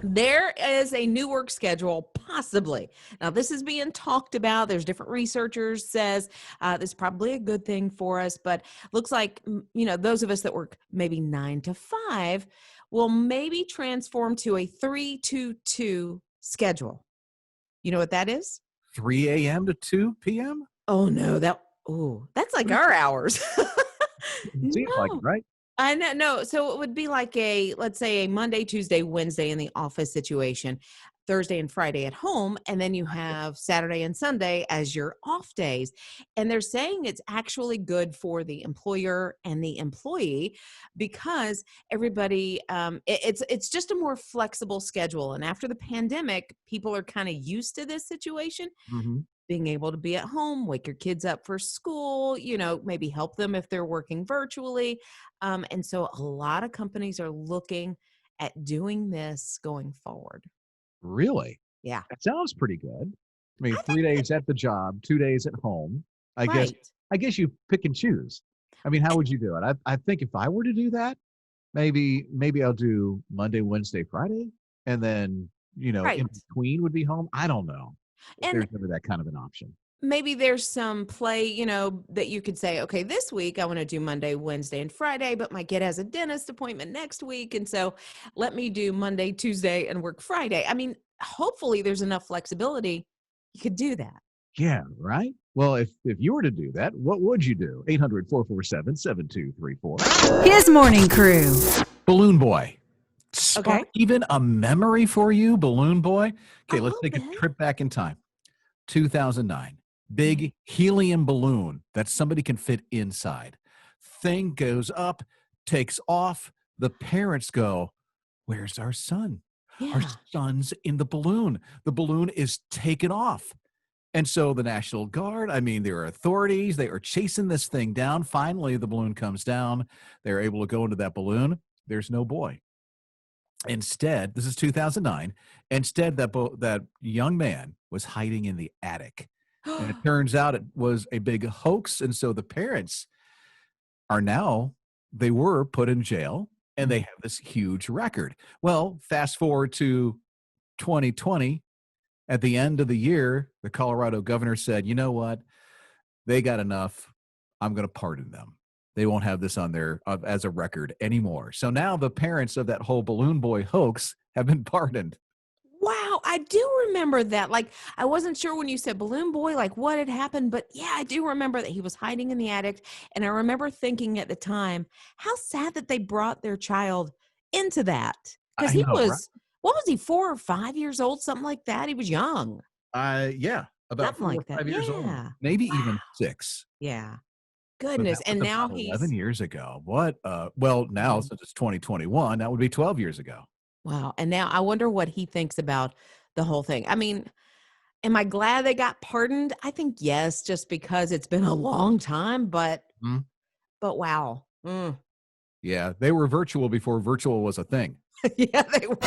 There is a new work schedule, possibly. Now, this is being talked about. There's different researchers says this is probably a good thing for us, but looks like, those of us that work maybe 9 to 5 will maybe transform to a 3-2-2 schedule. You know what that is? 3 a.m. to 2 p.m.? Oh, no, that's like our hours. It seems like it, right? I know. No, so it would be like let's say a Monday, Tuesday, Wednesday in the office situation, Thursday and Friday at home, and then you have Saturday and Sunday as your off days. And they're saying it's actually good for the employer and the employee because everybody, it's just a more flexible schedule. And after the pandemic, people are kind of used to this situation. Mm-hmm. Being able to be at home, wake your kids up for school, maybe help them if they're working virtually. And so a lot of companies are looking at doing this going forward. Really? Yeah. That sounds pretty good. I mean, I 3 days at the job, 2 days at home. I Right. guess you pick and choose. I mean, how would you do it? I think if I were to do that, maybe I'll do Monday, Wednesday, Friday, and then, Right. in between would be home. I don't know if And there's ever that kind of an option. maybe there's some play, that you could say, okay, this week I want to do Monday, Wednesday, and Friday, but my kid has a dentist appointment next week. And so let me do Monday, Tuesday, and work Friday. I mean, hopefully there's enough flexibility. You could do that. Yeah, right? Well, if you were to do that, what would you do? 800-447-7234. His morning crew. Balloon Boy. Okay. Even a memory for you, Balloon Boy? Okay, A let's little take a bit. trip back in time. 2009. Big helium balloon that somebody can fit inside. Thing goes up, takes off. The parents go, "Where's our son? Our Yeah. son's in the balloon. The balloon is taken off." And so the National Guard, there are authorities, they are chasing this thing down. Finally, the balloon comes down. They're able to go into that balloon. There's no boy. Instead, this is 2009. Instead, that young man was hiding in the attic. And it turns out it was a big hoax. And so the parents they were put in jail, and they have this huge record. Well, fast forward to 2020. At the end of the year, the Colorado governor said, "You know what? They got enough. I'm going to pardon them. They won't have this on there as a record anymore." So now the parents of that whole Balloon Boy hoax have been pardoned. Wow, I do remember that. Like, I wasn't sure when you said Balloon Boy, like what had happened, but yeah, I do remember that he was hiding in the attic. And I remember thinking at the time, how sad that they brought their child into that. Because I he know, right? was, what was he, 4 or 5 years old, something like that? He was young, Yeah, about something 4 or like that. 5 years old, Yeah. maybe Wow. even 6. Yeah. But Goodness. that was And now about 11 he's, years ago. What? Well, now Mhm. since it's 2021, that would be 12 years ago. Wow. And now I wonder what he thinks about the whole thing. I mean, am I glad they got pardoned? I think yes, just because it's been a long time, but Mhm. wow. Yeah, they were virtual before virtual was a thing. Yeah, they were.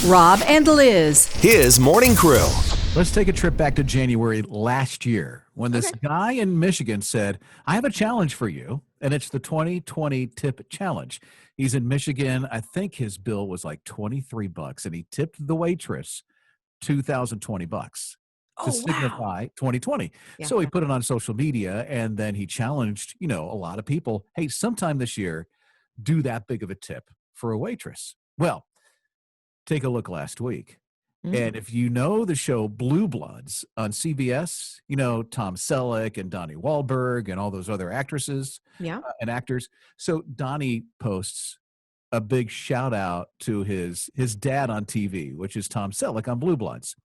Rob and Liz. His morning crew. Let's take a trip back to January last year when this guy in Michigan said, "I have a challenge for you," and it's the 2020 tip challenge. He's in Michigan. I think his bill was like $23, and he tipped the waitress $2,020 to Oh, wow. signify 2020. Yeah. So he put it on social media, and then he challenged, a lot of people, "Hey, sometime this year, do that big of a tip for a waitress." Well, take a look last week. And if you know the show Blue Bloods on CBS, Tom Selleck and Donnie Wahlberg and all those other actresses Yeah. and actors. So Donnie posts a big shout out to his dad on TV, which is Tom Selleck on Blue Bloods.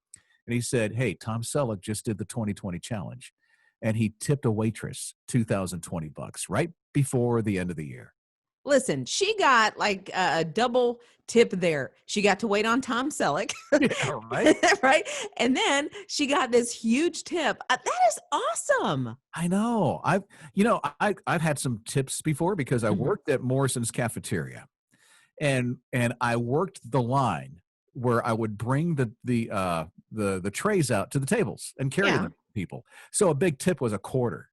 And he said, "Hey, Tom Selleck just did the 2020 challenge, and he tipped a waitress $2,020 right before the end of the year." Listen, she got like a double tip there. She got to wait on Tom Selleck. Yeah, right? Right. And then she got this huge tip. That is awesome. I know. I've had some tips before because I worked at Morrison's cafeteria, and I worked the line where I would bring the trays out to the tables and carry them to people. So a big tip was a quarter.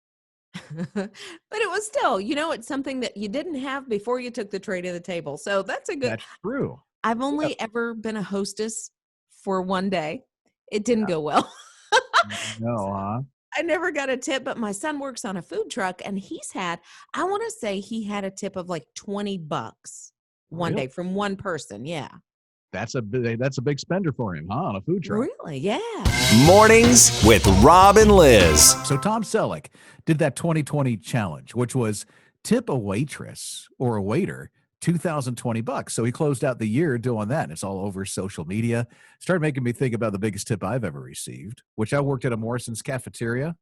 But it was still, it's something that you didn't have before you took the tray to the table. So that's a good. That's true. I've only ever been a hostess for one day. It didn't go well. No, huh? I never got a tip, but my son works on a food truck and I want to say he had a tip of like $20 one Really? day from one person. Yeah. That's a big spender for him, huh? On a food truck. Really? Yeah. Mornings with Rob and Liz. So Tom Selleck did that 2020 challenge, which was tip a waitress or a waiter $2,020. So he closed out the year doing that. And it's all over social media. Started making me think about the biggest tip I've ever received, which I worked at a Morrison's cafeteria.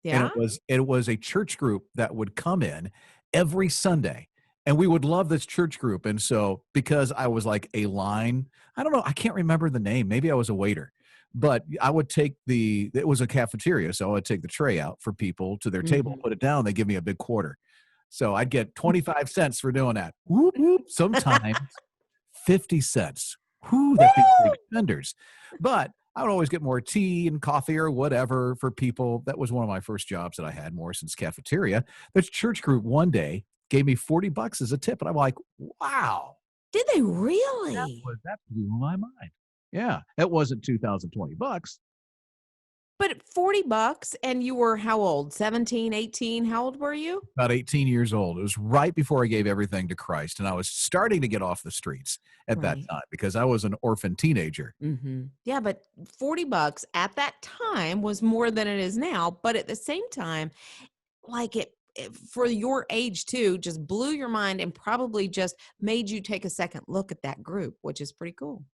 And Yeah. it was a church group that would come in every Sunday. And we would love this church group. And so because I was like a line, I don't know, I can't remember the name. Maybe I was a waiter. But I would take it was a cafeteria, so I would take the tray out for people to their table, Mhm. put it down, they give me a big quarter. So I'd get 25 cents for doing that. Whoop, whoop. Sometimes 50 cents. Whoo, that big spenders. But I would always get more tea and coffee or whatever for people. That was one of my first jobs that I had, Morrison's Cafeteria. This church group one day gave me $40 as a tip. And I'm like, wow, Did they really? that blew my mind. Yeah, it wasn't $2,020. But $40 and you were how old? 17, 18? How old were you? About 18 years old. It was right before I gave everything to Christ, and I was starting to get off the streets at that Right. time because I was an orphan teenager. Yeah, but $40 at that time was more than it is now. But at the same time, like it for your age too, just blew your mind and probably just made you take a second look at that group, which is pretty cool.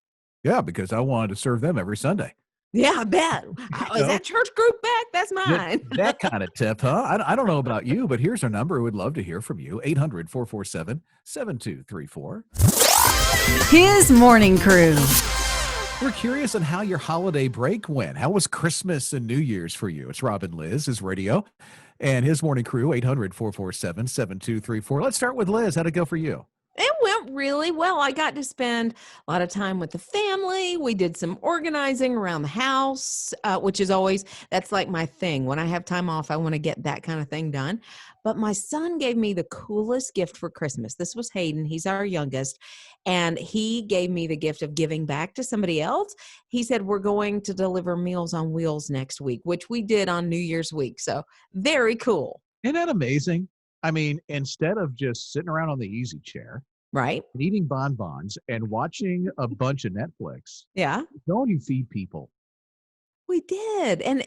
Yeah, because I wanted to serve them every Sunday. Yeah, I bet. You Is know, that church group back? That's that, mine. that kind of tip, huh? I don't know about you, but here's our number. We'd love to hear from you. 800-447-7234. His morning crew. We're curious on how your holiday break went. How was Christmas and New Year's for you? It's Rob and Liz, his radio, and his morning crew, 800-447-7234. Let's start with Liz. How'd it go for you? It went really well. I got to spend a lot of time with the family. We did some organizing around the house, which is always, that's like my thing. When I have time off, I want to get that kind of thing done. But my son gave me the coolest gift for Christmas. This was Hayden. He's our youngest. And he gave me the gift of giving back to somebody else. He said, we're going to deliver Meals on Wheels next week, which we did on New Year's week. So very cool. Isn't that amazing? I mean, instead of just sitting around on the easy chair Right? and eating bonbons and watching a bunch of Netflix, Yeah. don't you feed people? We did. And,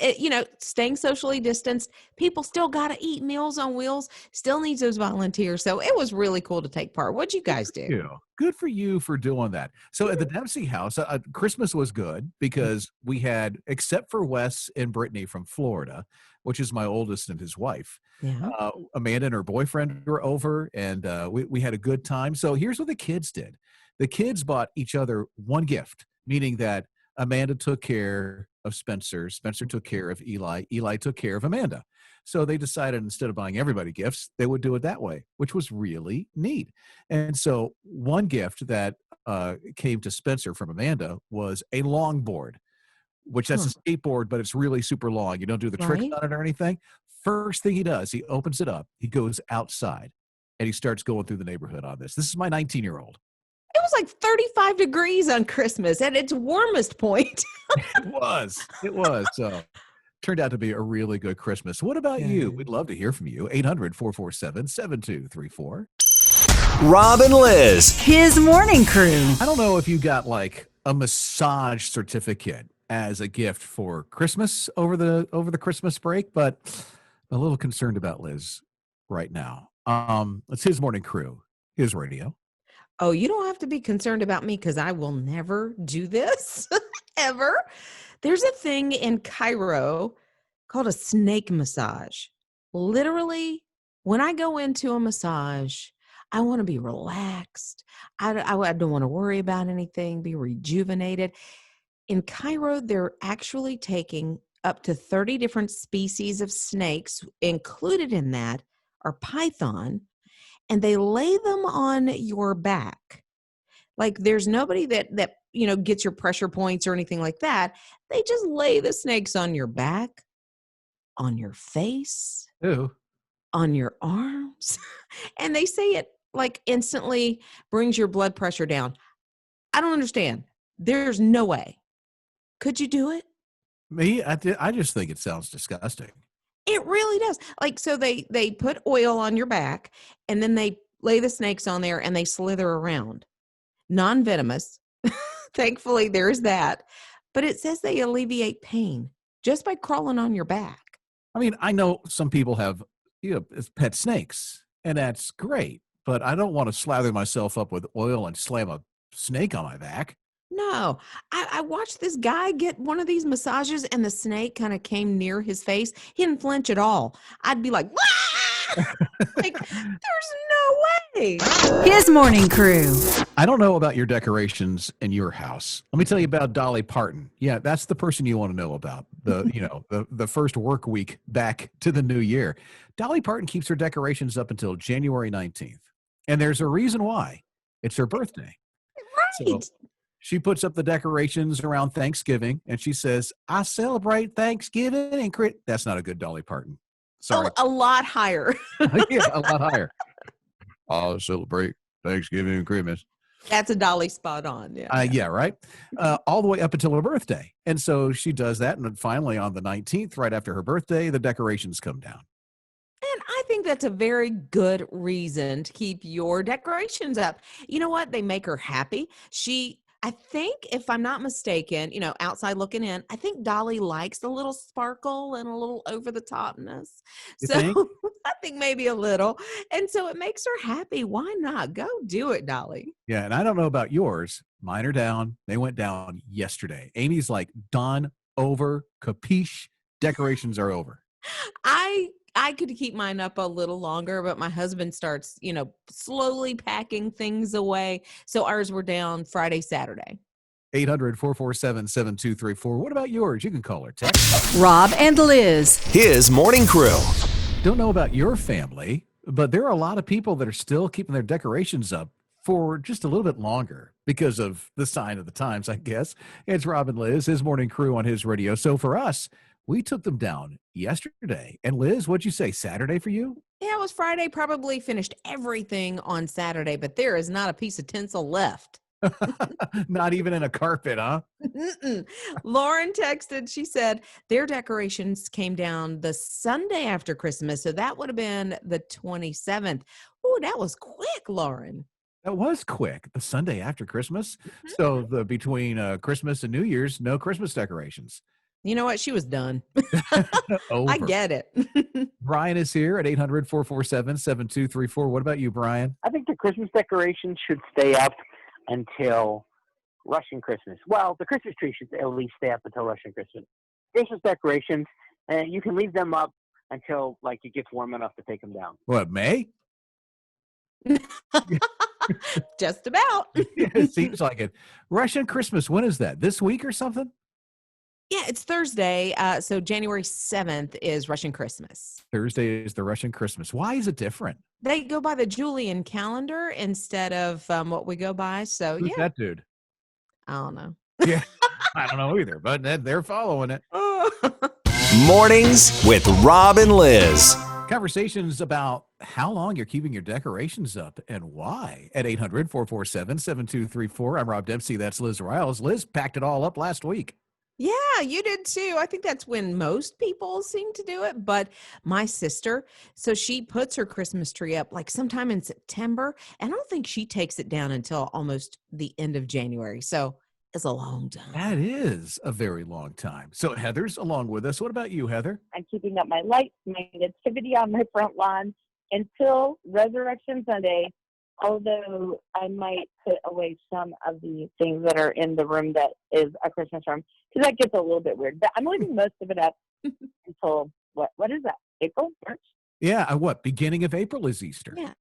staying socially distanced, people still got to eat. Meals on Wheels still needs those volunteers. So it was really cool to take part. What'd you guys do? Yeah. Good for you for doing that. So at the Dempsey house, Christmas was good because we had, except for Wes and Brittany from Florida, which is my oldest and his wife, Yeah. Amanda and her boyfriend were over, and we had a good time. So here's what the kids did. The kids bought each other one gift, meaning that Amanda took care of Spencer. Spencer took care of Eli. Eli took care of Amanda. So they decided instead of buying everybody gifts, they would do it that way, which was really neat. And so one gift that came to Spencer from Amanda was a longboard, which that's a skateboard, but it's really super long. You don't do the tricks Right. on it or anything. First thing he does, he opens it up. He goes outside and he starts going through the neighborhood on this. This is my 19-year-old. It was like 35 degrees on Christmas at its warmest point. It was. So turned out to be a really good Christmas. What about you? Good. We'd love to hear from you. 800-447-7234. Rob and Liz. His morning crew. I don't know if you got like a massage certificate as a gift for Christmas over the Christmas break, but I'm a little concerned about Liz right now. It's his morning crew, his radio. Oh, you don't have to be concerned about me because I will never do this ever. There's a thing in Cairo called a snake massage. Literally, when I go into a massage, I want to be relaxed. I don't want to worry about anything, be rejuvenated. In Cairo, they're actually taking up to 30 different species of snakes. Included in that are python, and they lay them on your back. Like there's nobody that gets your pressure points or anything like that. They just lay the snakes on your back, on your face, Ooh. on your arms. And they say it like instantly brings your blood pressure down. I don't understand. There's no way. Could you do it? Me, I just think it sounds disgusting. It really does. Like, so they put oil on your back, and then they lay the snakes on there and they slither around. Non-venomous. Thankfully, there's that. But it says they alleviate pain just by crawling on your back. I mean, I know some people have pet snakes, and that's great, but I don't want to slather myself up with oil and slam a snake on my back. No, I watched this guy get one of these massages, and the snake kind of came near his face. He didn't flinch at all. I'd be like, "Wah!" Like, there's no way. His morning crew. I don't know about your decorations in your house. Let me tell you about Dolly Parton. Yeah, that's the person you want to know about. The first work week back to the new year. Dolly Parton keeps her decorations up until January 19th. And there's a reason why. It's her birthday. Right. So she puts up the decorations around Thanksgiving, and she says, I celebrate Thanksgiving and that's not a good Dolly Parton. Sorry. A lot higher. Yeah, a lot higher. I'll celebrate Thanksgiving and Christmas. That's a Dolly spot on. Yeah. Yeah, right? All the way up until her birthday. And so she does that, and then finally on the 19th, right after her birthday, the decorations come down. And I think that's a very good reason to keep your decorations up. You know what? They make her happy. I think, if I'm not mistaken, outside looking in, I think Dolly likes a little sparkle and a little over the topness. You So think? I think maybe a little. And so it makes her happy. Why not? Go do it, Dolly. Yeah, and I don't know about yours. Mine are down. They went down yesterday. Amy's like, done, over, capiche, decorations are over. I could keep mine up a little longer, but my husband starts, slowly packing things away. So ours were down Friday, Saturday. 800-447-7234. What about yours? You can call or text. Rob and Liz. His morning crew. Don't know about your family, but there are a lot of people that are still keeping their decorations up for just a little bit longer because of the sign of the times, I guess. It's Rob and Liz, his morning crew on his radio. So for us, we took them down yesterday. And Liz, what'd you say, Saturday for you? Yeah, it was Friday. Probably finished everything on Saturday, but there is not a piece of tinsel left. Not even in a carpet, huh? Mm-mm. Lauren texted, she said their decorations came down the Sunday after Christmas. So that would have been the 27th. Oh, that was quick, Lauren. That was quick. The Sunday after Christmas. So between Christmas and New Year's, no Christmas decorations. You know what? She was done. Over. I get it. Brian is here at 800-447-7234. What about you, Brian? I think the Christmas decorations should stay up until Russian Christmas. Well, the Christmas tree should at least stay up until Russian Christmas. Christmas decorations, you can leave them up until it gets warm enough to take them down. What, May? Just about. It seems like it. Russian Christmas, when is that? This week or something? Yeah, it's Thursday. So January 7th is Russian Christmas. Thursday is the Russian Christmas. Why is it different? They go by the Julian calendar instead of what we go by. So, Who's yeah. that dude? I don't know. Yeah, I don't know either, but they're following it. Mornings with Rob and Liz. Conversations about how long you're keeping your decorations up and why at 800-447-7234. I'm Rob Dempsey. That's Liz Riles. Liz packed it all up last week. Yeah, you did too. I think that's when most people seem to do it. But my sister, so she puts her Christmas tree up sometime in September. And I don't think she takes it down until almost the end of January. So it's a long time. That is a very long time. So Heather's along with us. What about you, Heather? I'm keeping up my lights, my nativity on my front lawn until Resurrection Sunday, although I might put away some of the things that are in the room that is a Christmas room, because that gets a little bit weird. But I'm leaving most of it up until, what is that, April, March? Yeah, beginning of April is Easter. Yeah.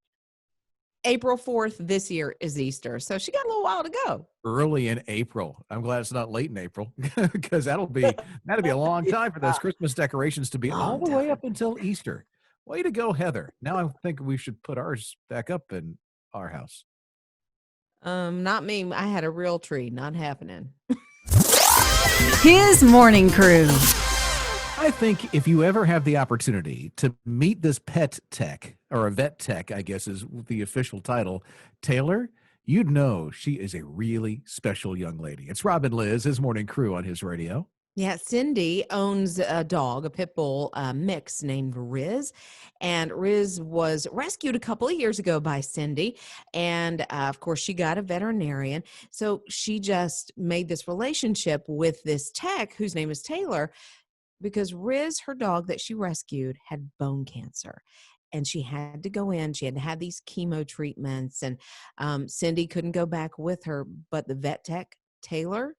April 4th this year is Easter. So she got a little while to go. Early in April. I'm glad it's not late in April because that'll be a long time for those Christmas decorations to be all the way up until Easter. Way to go, Heather. Now I think we should put ours back up in our house. Not me. I had a real tree. Not happening. His morning crew. I think if you ever have the opportunity to meet this pet tech, or a vet tech, I guess is the official title, Taylor, you'd know she is a really special young lady. It's Rob and Liz, his morning crew on his radio. Yeah, Cindy owns a dog, a pit bull mix named Riz. And Riz was rescued a couple of years ago by Cindy. And of course, she got a veterinarian. So she just made this relationship with this tech whose name is Taylor because Riz, her dog that she rescued, had bone cancer. And she had to go in. She had to have these chemo treatments. And Cindy couldn't go back with her. But the vet tech, Taylor,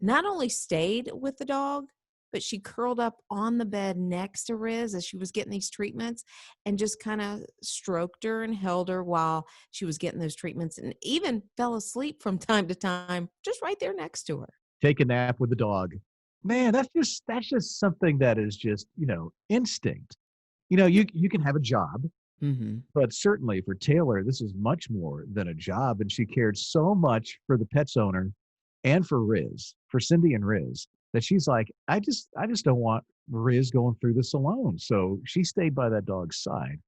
not only stayed with the dog, but she curled up on the bed next to Riz as she was getting these treatments and just kind of stroked her and held her while she was getting those treatments and even fell asleep from time to time, just right there next to her. Take a nap with the dog. Man, that's just something that is just, instinct. You can have a job, Mm-hmm. but certainly for Taylor, this is much more than a job. And she cared so much for the pet's owner and for Riz, for Cindy and Riz, that she's like, I just don't want Riz going through this alone. So she stayed by that dog's side.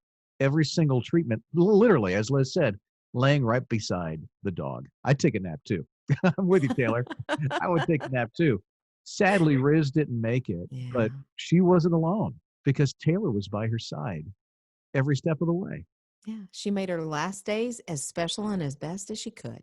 Every single treatment, literally, as Liz said, laying right beside the dog. I'd take a nap too. I'm with you, Taylor. I would take a nap too. Sadly, Riz didn't make it, Yeah. but she wasn't alone because Taylor was by her side every step of the way. Yeah. She made her last days as special and as best as she could.